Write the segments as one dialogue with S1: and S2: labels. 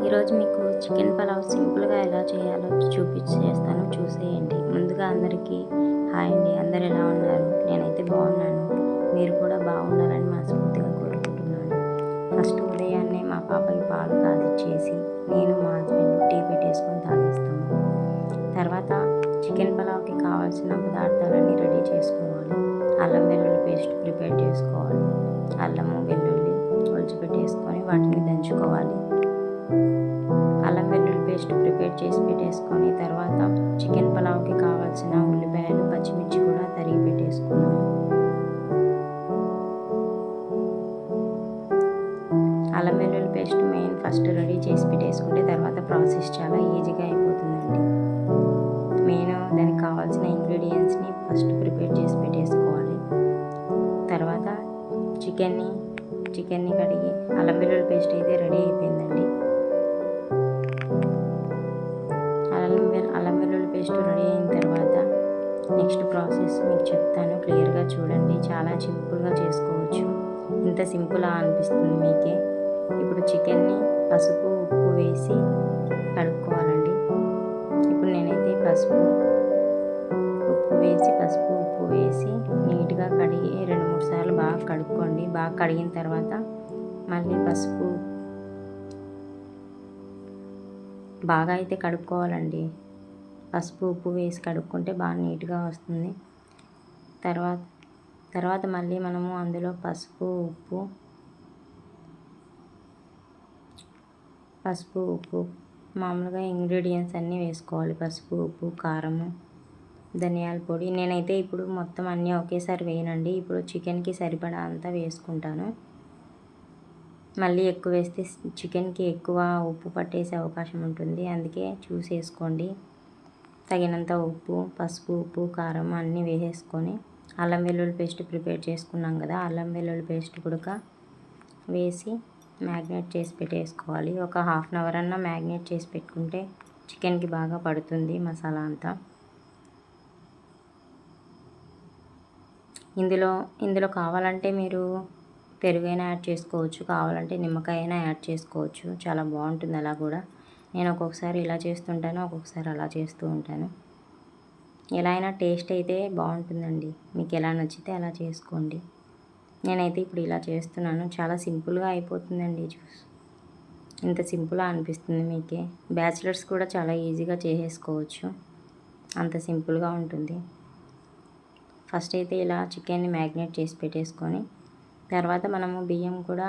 S1: ఈరోజు మీకు చికెన్ పలావ్ సింపుల్గా ఎలా చేయాలో చేస్తాను, చూసేయండి. ముందుగా అందరికీ హాయ్ అండి. అందరు ఎలా ఉన్నారు? నేనైతే బాగున్నాను. మీరు కూడా బాగున్నారని మనస్ఫూర్తిగా కోరుకుంటున్నాను. ఫస్ట్ ఉదయాన్నే మా పాపకి పాలు కాదిచ్చేసి నేను మా హస్బెండ్ టీ పెట్టేసుకొని తాగేస్తాము. తర్వాత చికెన్ పలావ్కి కావాల్సిన పదార్థాలన్నీ రెడీ చేసుకోవాలి. అల్లం వెల్లుల్లి పేస్ట్ ప్రిపేర్ చేసుకోవాలి. అల్లము వెల్లుల్లి ఒలిచిపెట్టేసుకొని వాటిని దంచుకోవాలి. అల్లం వెల్లుల్లి పేస్ట్ ప్రిపేర్ చేసి పెట్టేసుకొని తర్వాత చికెన్ పలావ్కి కావాల్సిన ఉల్లిపాయలు పచ్చిమిర్చి కూడా తరిగి పెట్టేసుకున్నాము. అల్లం వెల్లుల్లి పేస్ట్ మెయిన్ ఫస్ట్ రెడీ చేసి పెట్టేసుకుంటే తర్వాత ప్రాసెస్ చాలా ఈజీగా అయిపోతుందండి. మెయిన్ దానికి కావాల్సిన ఇంగ్రీడియంట్స్ని ఫస్ట్ ప్రిపేర్ చేసి పెట్టేసుకోవాలి. తర్వాత చికెన్ని కడిగి అల్లం వెల్లుల్లి పేస్ట్ అయితే రెడీ అయిపోయిందండి. అల్లం వెల్లుల్లి పేస్ట్ రెడీ అయిన తర్వాత నెక్స్ట్ ప్రాసెస్ మీకు చెప్తాను, క్లియర్గా చూడండి. చాలా సింపుల్గా చేసుకోవచ్చు. ఇంత సింపుల్ అనిపిస్తుంది మీకే. ఇప్పుడు చికెన్ని పసుపు ఉప్పు వేసి కడుక్కోవాలండి. ఇప్పుడు నేనైతే పసుపు ఉప్పు వేసి నీట్గా కడిగి 2-3 సార్లు బాగా కడుక్కోండి. బాగా కడిగిన తర్వాత మళ్ళీ బాగా అయితే కడుక్కోవాలండి. పసుపు ఉప్పు వేసి కడుక్కుంటే బాగా నీట్గా వస్తుంది. తర్వాత మళ్ళీ మనము అందులో పసుపు ఉప్పు మామూలుగా ఇంగ్రీడియంట్స్ అన్నీ వేసుకోవాలి. పసుపు ఉప్పు కారము ధనియాల పొడి. నేనైతే ఇప్పుడు మొత్తం అన్నీ ఒకేసారి వేయనండి. ఇప్పుడు చికెన్కి సరిపడా అంతా వేసుకుంటాను. మళ్ళీ ఎక్కువ వేస్తే చికెన్కి ఎక్కువ ఉప్పు పట్టేసే అవకాశం ఉంటుంది. అందుకే చూసేసుకోండి. తగినంత ఉప్పు పసుపు ఉప్పు కారం అన్నీ వేసేసుకొని అల్లం వెల్లుల్లి పేస్ట్ ప్రిపేర్ చేసుకున్నాం కదా, అల్లం వెల్లుల్లి పేస్ట్ కూడా వేసి మ్యాగ్నేట్ చేసి పెట్టేసుకోవాలి. ఒక 1/2 అవర్ అన్నా మ్యాగ్నేట్ చేసి పెట్టుకుంటే చికెన్కి బాగా పడుతుంది మసాలా అంతా. ఇందులో కావాలంటే మీరు పెరుగైనా యాడ్ చేసుకోవచ్చు, కావాలంటే నిమ్మకాయ అయినా యాడ్ చేసుకోవచ్చు. చాలా బాగుంటుంది అలా కూడా. నేను ఒక్కొక్కసారి ఇలా చేస్తుంటాను, ఒక్కొక్కసారి అలా చేస్తూ ఉంటాను. ఎలా అయినా టేస్ట్ అయితే బాగుంటుందండి. మీకు ఎలా నచ్చితే అలా చేసుకోండి. నేనైతే ఇప్పుడు ఇలా చేస్తున్నాను. చాలా సింపుల్గా అయిపోతుందండి. ఇంత సింపుల్గా అనిపిస్తుంది మీకే. బ్యాచిలర్స్ కూడా చాలా ఈజీగా చేసేసుకోవచ్చు, అంత సింపుల్గా ఉంటుంది. ఫస్ట్ అయితే ఇలా చికెన్ని మ్యాగ్నేట్ చేసి పెట్టేసుకొని తర్వాత మనము బియ్యం కూడా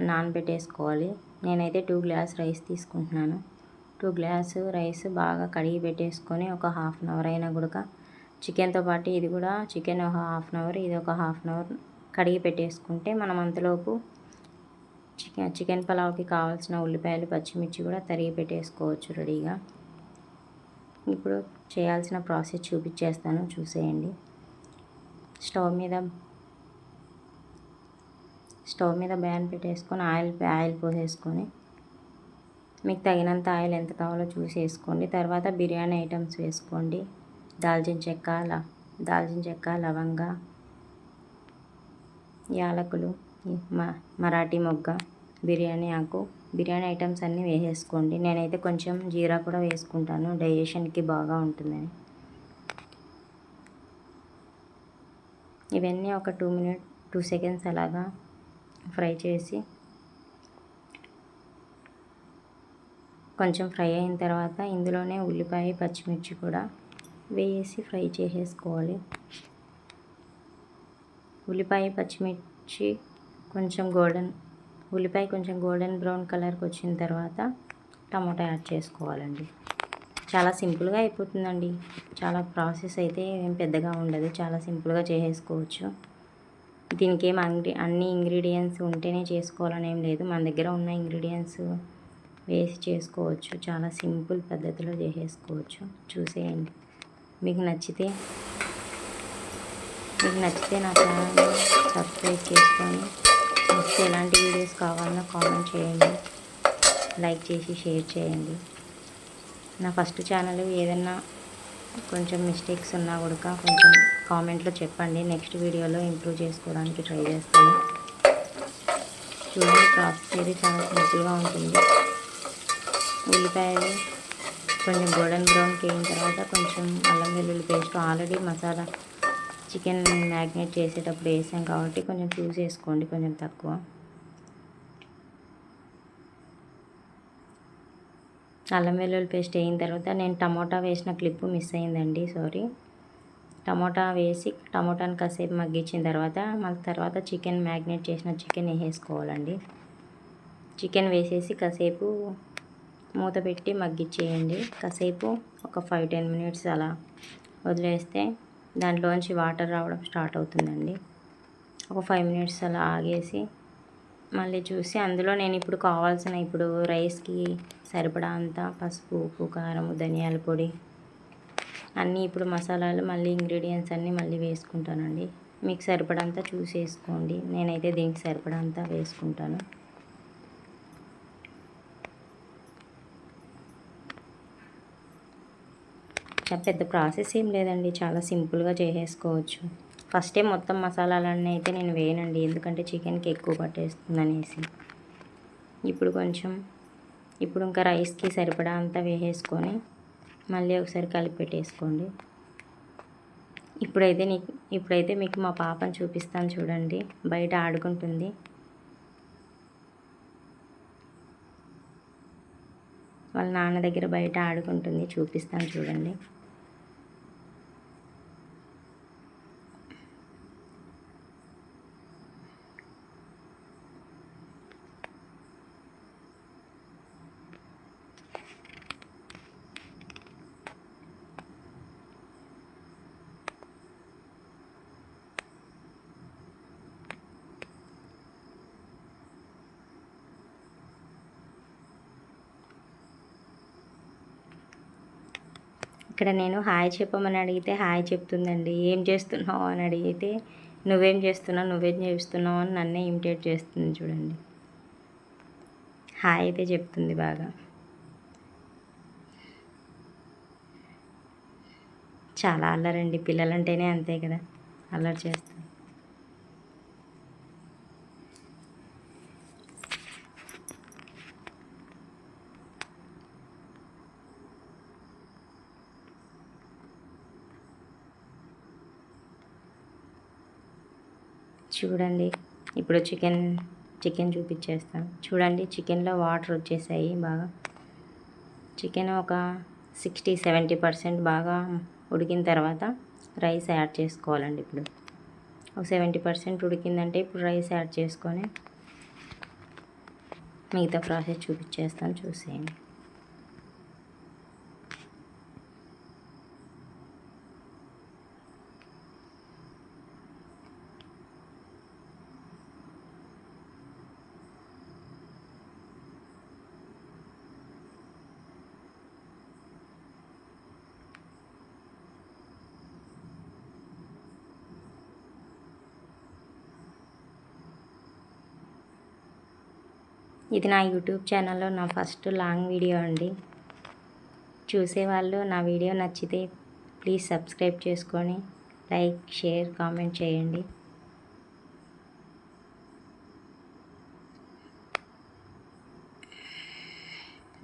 S1: నానబెట్టేసుకోవాలి. నేనైతే 2 గ్లాస్ రైస్ తీసుకుంటున్నాను. 2 గ్లాస్ రైస్ బాగా కడిగి పెట్టేసుకొని ఒక 1/2 అవర్ అయినా కూడా చికెన్తో పాటు ఇది కూడా చికెన్ ఒక 1/2 అవర్ ఇది ఒక 1/2 అవర్ కడిగి పెట్టేసుకుంటే మనం అంతలోపు చికెన్ పలావ్కి కావాల్సిన ఉల్లిపాయలు పచ్చిమిర్చి కూడా తరిగి పెట్టేసుకోవచ్చు రెడీగా. ఇప్పుడు చేయాల్సిన ప్రాసెస్ చూపించేస్తాను, చూసేయండి. స్టవ్ మీద బ్యాన్ పెట్టేసుకొని ఆయిల్ పోసేసుకొని మీకు తగినంత ఆయిల్ ఎంత కావాలో చూసేసుకోండి. తర్వాత బిర్యానీ ఐటమ్స్ వేసుకోండి. దాల్చిన చెక్క లవంగ యాలకులు మరాఠీ మొగ్గ బిర్యానీ ఆకు బిర్యానీ ఐటమ్స్ అన్నీ వేసేసుకోండి. నేనైతే కొంచెం జీరా కూడా వేసుకుంటాను, డైజెషన్కి బాగా ఉంటుందని. ఇవన్నీ ఒక 2 సెకండ్స్ అలాగా ఫ్రై చేసి కొంచెం ఫ్రై అయిన తర్వాత ఇందులోనే ఉల్లిపాయ పచ్చిమిర్చి కూడా వేసి ఫ్రై చేసేసుకోవాలి. ఉల్లిపాయ పచ్చిమిర్చి కొంచెం గోల్డెన్ బ్రౌన్ కలర్కి వచ్చిన తర్వాత టమాటా యాడ్ చేసుకోవాలండి. చాలా సింపుల్గా అయిపోతుందండి. చాలా ప్రాసెస్ అయితే ఏం పెద్దగా ఉండదు, చాలా సింపుల్గా చేసేసుకోవచ్చు. దీనికి అన్ని ఇంగ్రీడియంట్స్ ఉంటేనే చేసుకోవాలని ఏం లేదు. మన దగ్గర ఉన్న ఇంగ్రీడియంట్స్ వేసి చేసుకోవచ్చు. చాలా సింపుల్ పద్ధతిలో చేసేసుకోవచ్చు. చూసేయండి. మీకు నచ్చితే నా ఛానల్ని సబ్స్క్రైబ్ చేసుకొని నెక్స్ట్ ఎలాంటి వీడియోస్ కావాలన్నా కామెంట్ చేయండి, లైక్ చేసి షేర్ చేయండి. నా ఫస్ట్ ఛానల్ ఏదన్నా కొంచెం మిస్టేక్స్ ఉన్నా కూడా కొంచెం కామెంట్లో చెప్పండి. నెక్స్ట్ వీడియోలో ఇంప్రూవ్ చేసుకోవడానికి ట్రై చేస్తాను. చూడండి, ప్రాసెస్ అయితే చాలా సింపుల్గా ఉంటుంది. ఉల్లిపాయలు కొంచెం గోల్డెన్ బ్రౌన్కి అయిన తర్వాత కొంచెం అల్లం వెల్లుల్లి పేస్ట్ ఆల్రెడీ మసాలా చికెన్ మ్యాగ్నేట్ చేసేటప్పుడు వేసాం కాబట్టి కొంచెం చూసి వేసుకోండి, కొంచెం తక్కువ. అల్లం వెల్లుల్లి పేస్ట్ అయిన తర్వాత నేను టమోటా వేసిన క్లిప్పు మిస్ అయిందండి, సారీ. టమోటా వేసి టమోటాని కాసేపు మగ్గించిన తర్వాత మళ్ళీ తర్వాత చికెన్ మ్యాగ్నేట్ చేసిన చికెన్ వేసేసుకోవాలండి. చికెన్ వేసేసి కాసేపు మూత పెట్టి మగ్గిచ్చేయండి. కాసేపు ఒక 5-10 మినిట్స్ అలా వదిలేస్తే దాంట్లోంచి వాటర్ రావడం స్టార్ట్ అవుతుందండి. ఒక 5 మినిట్స్ అలా ఆగేసి మళ్ళీ చూసి అందులో నేను ఇప్పుడు రైస్కి సరిపడా అంత పసుపు, ఉప్పు, కారం, ధనియాల పొడి అన్నీ ఇప్పుడు మసాలాలు మళ్ళీ ఇంగ్రీడియంట్స్ అన్నీ మళ్ళీ వేసుకుంటానండి. మీకు సరిపడంత చూసి వేసుకోండి. నేనైతే దీనికి సరిపడంత వేసుకుంటాను. చాలా పెద్ద ప్రాసెస్ ఏం లేదండి, చాలా సింపుల్గా చేసేసుకోవచ్చు. ఫస్టే మొత్తం మసాలాలన్నీ అయితే నేను వేయనండి, ఎందుకంటే చికెన్కి ఎక్కువ పట్టేస్తుంది అనేసి. ఇప్పుడు ఇంకా రైస్కి సరిపడా అంతా వేసేసుకొని మళ్ళీ ఒకసారి కలిపి పెట్టేసుకోండి. ఇప్పుడైతే మీకు మా పాపను చూపిస్తాను చూడండి, బయట ఆడుకుంటుంది. వాళ్ళ నాన్న దగ్గర బయట ఆడుకుంటుంది, చూపిస్తాను చూడండి. ఇక్కడ నేను హాయ్ చెప్పమని అడిగితే హాయ్ చెప్తుందండి. ఏం చేస్తున్నావు అని అడిగితే నువ్వేం చేస్తున్నావు అని నన్నే ఇమిటేట్ చేస్తుంది చూడండి. హాయ్ అయితే చెప్తుంది బాగా. చాలా అల్లరండి, పిల్లలంటేనే అంతే కదా, అల్లరి చేస్తుంది. చూడండి ఇప్పుడు చికెన్ చూపించేస్తాను చూడండి. చికెన్లో వాటర్ వచ్చేసాయి బాగా. చికెన్ ఒక 60-70% బాగా ఉడికిన తర్వాత రైస్ యాడ్ చేసుకోవాలండి. ఇప్పుడు ఒక 70% ఉడికిందంటే ఇప్పుడు రైస్ యాడ్ చేసుకొని మిగతా ప్రాసెస్ చూపించేస్తాను, చూసేయండి. ఇది నా యూట్యూబ్ ఛానల్లో నా ఫస్ట్ లాంగ్ వీడియో అండి. చూసేవాళ్ళు నా వీడియో నచ్చితే ప్లీజ్ సబ్స్క్రైబ్ చేసుకొని లైక్, షేర్, కామెంట్ చేయండి.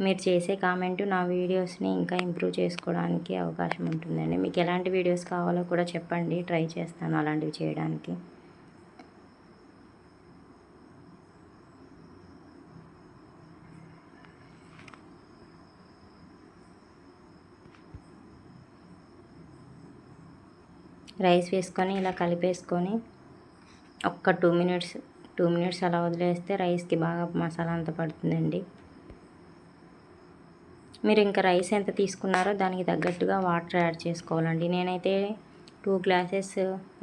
S1: మీరు చేసే కామెంటు నా వీడియోస్ని ఇంకా ఇంప్రూవ్ చేసుకోవడానికి అవకాశం ఉంటుందండి. మీకు ఎలాంటి వీడియోస్ కావాలో కూడా చెప్పండి, ట్రై చేస్తాను అలాంటివి చేయడానికి. రైస్ వేసుకొని ఇలా కలిపేసుకొని ఒక్క 2 మినిట్స్ అలా వదిలేస్తే రైస్కి బాగా మసాలా అంతా పడుతుందండి. మీరు ఇంకా రైస్ ఎంత తీసుకున్నారో దానికి తగ్గట్టుగా వాటర్ యాడ్ చేసుకోవాలండి. నేనైతే 2 గ్లాసెస్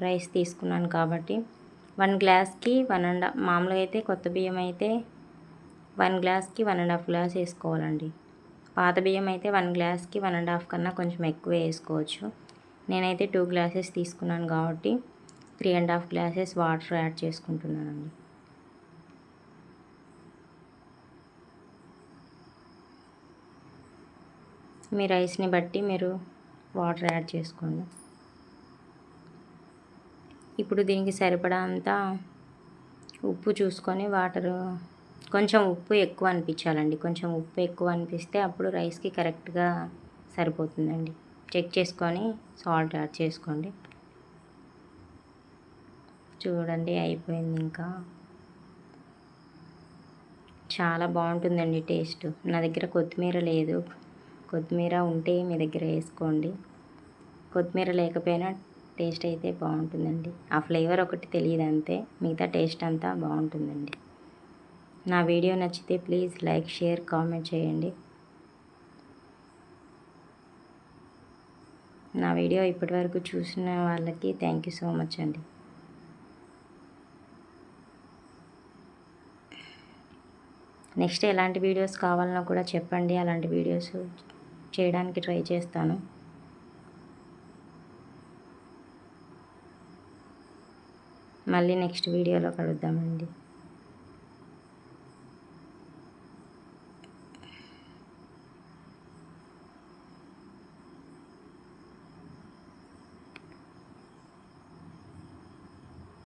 S1: రైస్ తీసుకున్నాను కాబట్టి 1 గ్లాస్కి 1.5, మామూలుగా అయితే కొత్త బియ్యం అయితే 1 గ్లాస్కి 1.5 గ్లాస్ వేసుకోవాలండి. పాత బియ్యం అయితే 1 గ్లాస్కి 1.5 కన్నా కొంచెం ఎక్కువ వేసుకోవచ్చు. నేనైతే 2 గ్లాసెస్ తీసుకున్నాను కాబట్టి 3.5 గ్లాసెస్ వాటర్ యాడ్ చేసుకుంటున్నానండి. మీ రైస్ని బట్టి మీరు వాటర్ యాడ్ చేసుకోండి. ఇప్పుడు దీనికి సరిపడా అంతా ఉప్పు చూసుకొని వాటర్ కొంచెం ఉప్పు ఎక్కువ అనిపించాలండి. కొంచెం ఉప్పు ఎక్కువ అనిపిస్తే అప్పుడు రైస్కి కరెక్ట్గా సరిపోతుందండి. చెక్ చేసుకొని సాల్ట్ యాడ్ చేసుకోండి. చూడండి అయిపోయింది. ఇంకా చాలా బాగుంటుందండి టేస్ట్. నా దగ్గర కొత్తిమీర లేదు. కొత్తిమీర ఉంటే మీ దగ్గర వేసుకోండి. కొత్తిమీర లేకపోయినా టేస్ట్ అయితే బాగుంటుందండి. ఆ ఫ్లేవర్ ఒకటి తెలియదు అంతే, మిగతా టేస్ట్ అంతా బాగుంటుందండి. నా వీడియో నచ్చితే ప్లీజ్ లైక్, షేర్, కామెంట్ చేయండి. నా వీడియో ఇప్పటివరకు చూసిన వాళ్ళకి థ్యాంక్ యూ సో మచ్ అండి. నెక్స్ట్ ఎలాంటి వీడియోస్ కావాలన్నా కూడా చెప్పండి. అలాంటి వీడియోస్ చేయడానికి ట్రై చేస్తాను. మళ్ళీ నెక్స్ట్ వీడియోలో కలుద్దామండి.